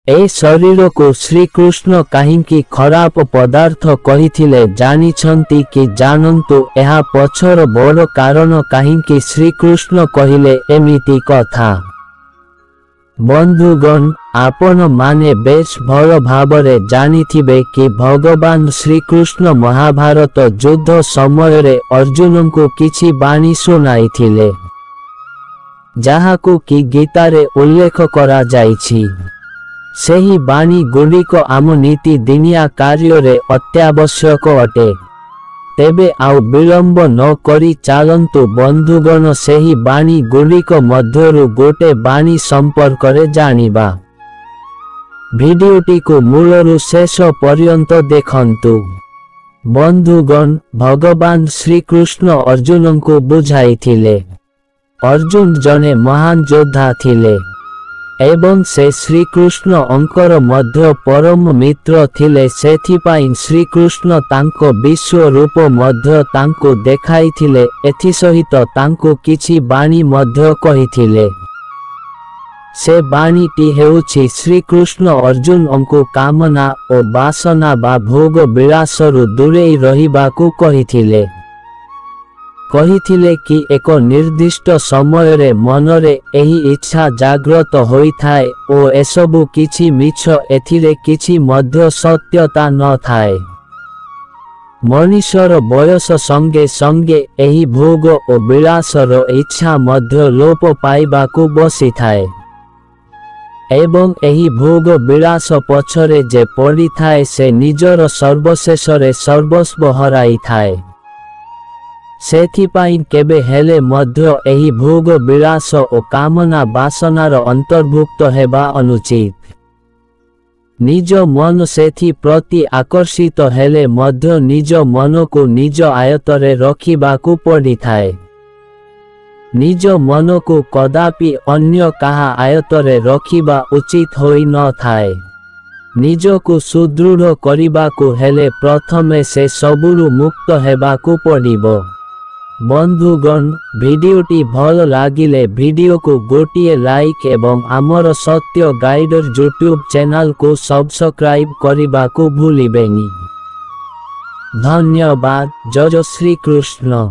ए शरीर को श्रीकृष्ण कहीं खराब पदार्थ कही जानिछंती कि जानंतु एहा पछर बड़ कारण कहीं श्रीकृष्ण कहिले एमिति कथा। बंधुगण, आपण माने बेश भल भावरे जानिथिबे कि भगवान श्रीकृष्ण महाभारत युद्ध समय रे अर्जुन को किछि बाणी सुनाइथिले, जाहाकु कि गीतारे उल्लेख करा जाइछि। सेही बाणी गुड़िक आम नीति दिनिया कार्य रे अत्यावश्यक अटे। तेबे आउ विलंब न करी चालंतु बंधुगण सेही बाणी गुड़िक मध्यरु गोटे बाणी संपर्क रे जानिबा। भिडियोटी को मूलरु शेष पर्यंत देखंतु। बंधुगण, भगवान श्रीकृष्ण अर्जुन को बुझाइथिले। अर्जुन जने महान योद्धा थिले एवं से श्रीकृष्ण अंकर मध्य परम मित्र थिले। सेथिपाई श्रीकृष्ण तांको विश्व रूप मध्य तांको देखाइथिले। एथि सहित तांको किछि बाणी मध्य कहिथिले। से बाणीटी हेउछि श्रीकृष्ण अर्जुन अंको कामना ओ वासना बा भोग विलासरु दूरेई रहिबाकू कहिथिले। कहिथिले कि एक निर्दिष्ट समय रे मनरे एही इच्छा जागृत होई थाए ओ एसबु किछि मिछ, एथिरे किछि मध्य सत्यता न थाए। मनुष्यर बयस संगे संगे एही भोग ओ विलासर इच्छा मध्य लोप पाइबाकू बसी थाए एवं एही भोग विलास पछरे जे पड़ी थाए से निजर सर्वशेषरे सर्वस्व हराई थाए। सेथिपाई केबे हेले मध्य एही भोग विलास ओ कामना वासनार अंतर्भुक्त हेबा अनुचित। निज मन सेथि प्रति आकर्षित हेले मध्य निज मन को निज आयतरे रखिबाकू पड़ी थाए। निज मन को कदापि अन्य काहा आयतरे रखिबा उचित होई न थाए। निज को सुदृढ़ करिबाकू हेले प्रथमे से सबुरु मुक्त हेबाकू पड़िबो। बंधुगण, भिडियोटी भल लागिले भिडियो को गोटिए लाइक एवं आमर सत्य गाइडर यूट्यूब चैनल को सब्सक्राइब करिबाकू भूलिबेनी। धन्यवाद। जय श्री कृष्ण।